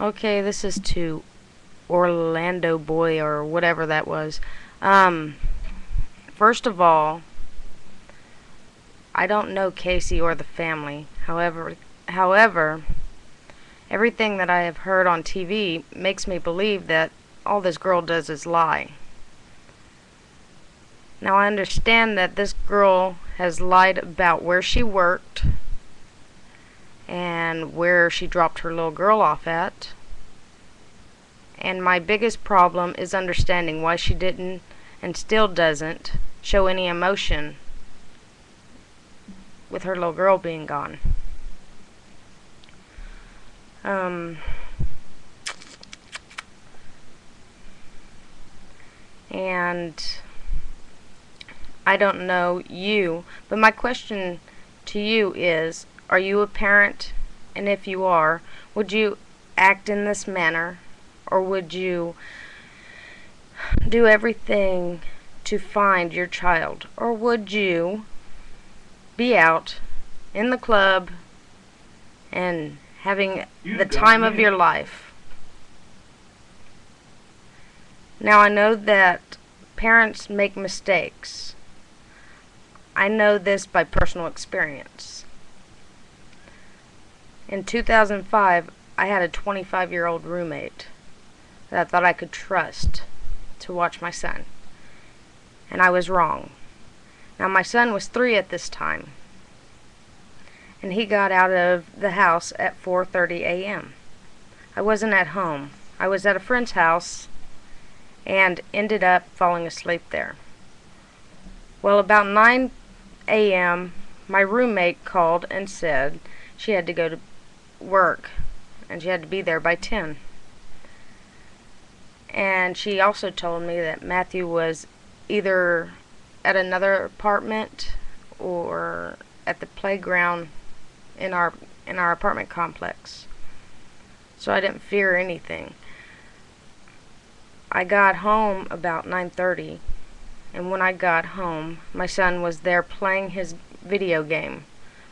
Okay, this is to Orlando Boy or whatever that was. Um, First of all, I don't know Casey or the family. However, everything that I have heard on TV makes me believe that all this girl does is lie. Now I understand that this girl has lied about where she worked and where she dropped her little girl off at. And my biggest problem is understanding why she didn't and still doesn't show any emotion with her little girl being gone. Um, and I don't know you, but my question to you is, are you a parent? And if you are, would you act in this manner? Or would you do everything to find your child? Or would you be out in the club and having the time of your life? Now I know that parents make mistakes. I know this by personal experience. In 2005, I had a 25-year-old roommate that I thought I could trust to watch my son. And I was wrong. Now my son was 3 at this time. And he got out of the house at 4:30 a.m. I wasn't at home. I was at a friend's house and ended up falling asleep there. Well, about 9 a.m., my roommate called and said she had to go to work and she had to be there by 10. And she also told me that Matthew was either at another apartment or at the playground in our apartment complex. So I didn't fear anything. I got home about 9:30, and when I got home, my son was there playing his video game.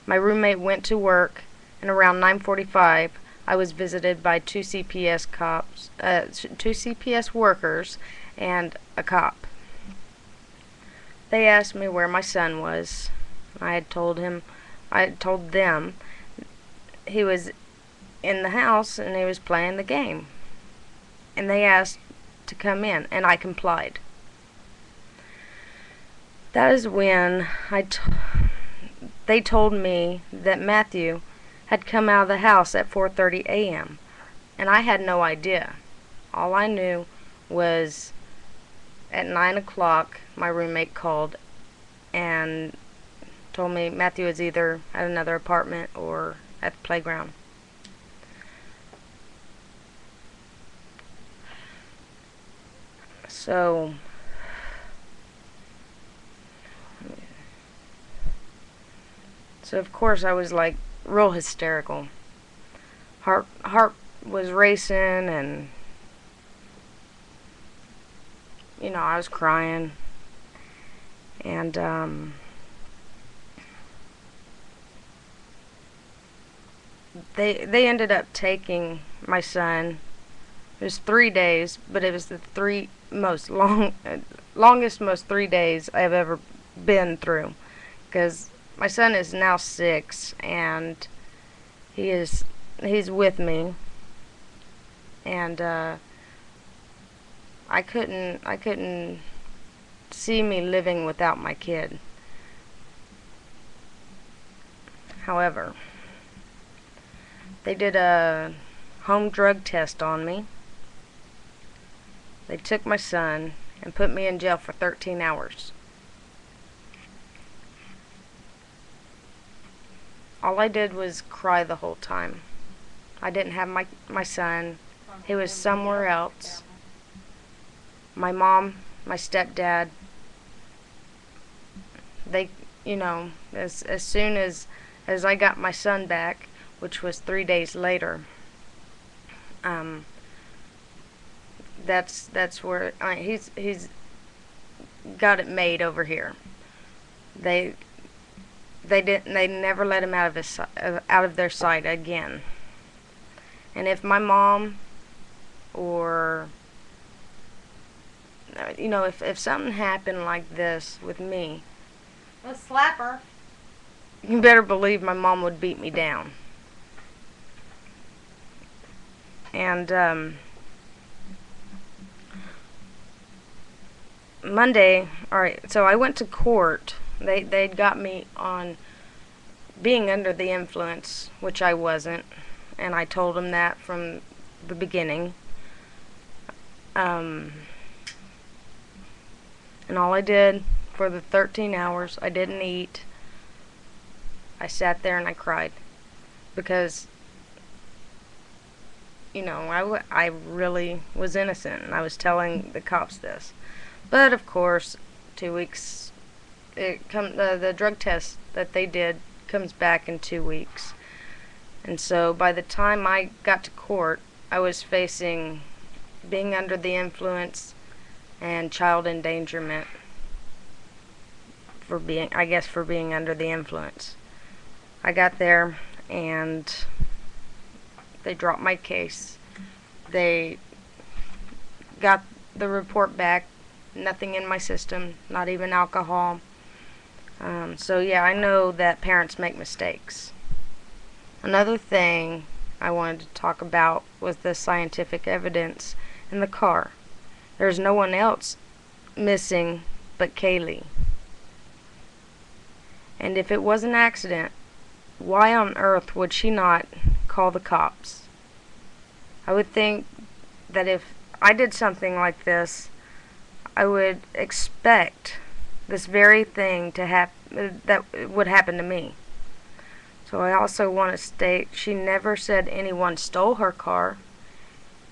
My roommate went to work, and around 9:45, I was visited by two CPS workers, and a cop. They asked me where my son was. I had told them he was in the house and he was playing the game. And they asked to come in, and I complied. That is when they told me that Matthew had come out of the house at 4:30 a.m. and I had no idea. All I knew was at 9 o'clock my roommate called and told me Matthew was either at another apartment or at the playground. So of course I was like real hysterical. Heart was racing, and I was crying, and they ended up taking my son. It was 3 days, but it was the longest, most 3 days I've ever been through, because my son is now 6, and he's with me, and I couldn't see me living without my kid. However, they did a home drug test on me. They took my son and put me in jail for 13 hours. All I did was cry the whole time. I didn't have my son. He was somewhere else. My mom, my stepdad, they, as soon as I got my son back, which was 3 days later, that's where he's got it made over here. They never let him out of their sight again. And if my mom or, you know, if something happened like this with me, Let's slap her. you better believe my mom would beat me down. And Monday, alright, so I went to court. They'd got me on being under the influence, which I wasn't, and I told them that from the beginning. And all I did for the 13 hours, I didn't eat. I sat there and I cried because, you know, I really was innocent, and I was telling the cops this. But of course, 2 weeks, the drug test that they did comes back in 2 weeks. And so by the time I got to court, I was facing being under the influence and child endangerment for being under the influence. I got there and they dropped my case. They got the report back, nothing in my system, not even alcohol. So yeah, I know that parents make mistakes. Another thing I wanted to talk about was the scientific evidence in the car. There's no one else missing but Kaylee. And if it was an accident, why on earth would she not call the cops? I would think that if I did something like this, I would expect this very thing to happen, that would happen to me. So I also want to state she never said anyone stole her car,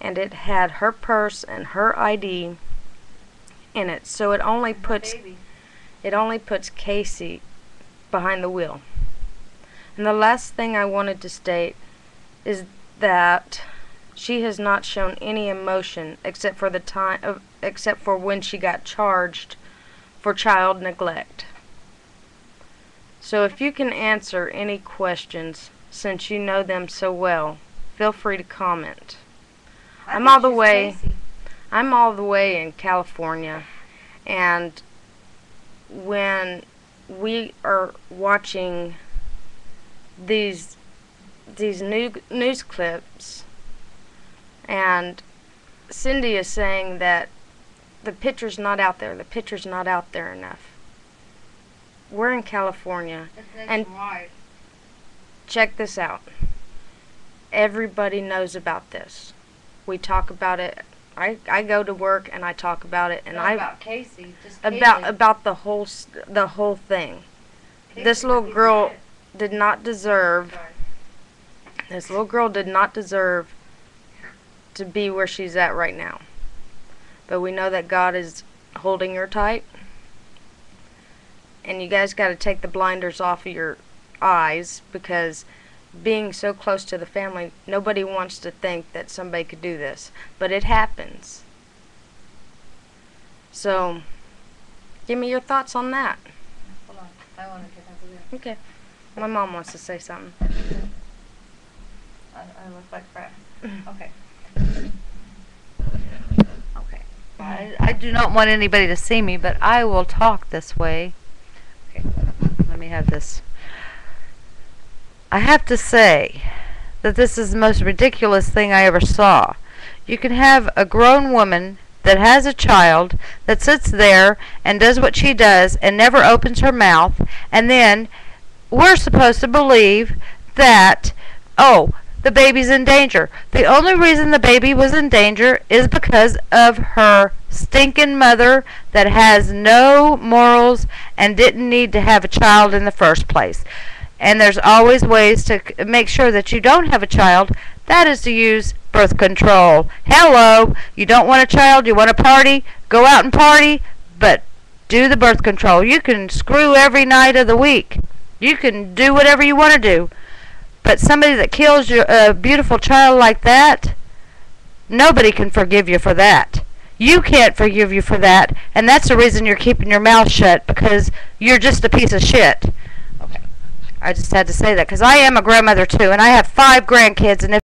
and it had her purse and her ID in it. So it only puts Casey behind the wheel. And the last thing I wanted to state is that she has not shown any emotion except for when she got charged for child neglect. So if you can answer any questions, since you know them so well, feel free to comment. I'm all the way in California, and when we are watching these news clips, and Cindy is saying that the picture's not out there enough. We're in California, and check this out. Everybody knows about this. We talk about it. I go to work and I talk about it, and about Casey, just about the whole thing. Casey, This little girl did not deserve. This little girl did not deserve to be where she's at right now. But we know that God is holding her tight. And you guys got to take the blinders off of your eyes, because being so close to the family, nobody wants to think that somebody could do this. But it happens. So, give me your thoughts on that. Hold on. I want to get over there. Okay. My mom wants to say something. I look like crap. Okay. Okay. I do not want anybody to see me, but I will talk this way. Okay. Let me have this. I have to say that this is the most ridiculous thing I ever saw. You can have a grown woman that has a child that sits there and does what she does and never opens her mouth, and then we're supposed to believe that, oh, the baby's in danger. The only reason the baby was in danger is because of her stinking mother that has no morals and didn't need to have a child in the first place. And there's always ways to make sure that you don't have a child. That is to use birth control. Hello, you don't want a child, you want to party, go out and party, but do the birth control. You can screw every night of the week. You can do whatever you want to do. But somebody that kills a beautiful child like that, nobody can forgive you for that. You can't forgive you for that, and that's the reason you're keeping your mouth shut, because you're just a piece of shit. Okay. I just had to say that, because I am a grandmother too, and I have 5 grandkids, and if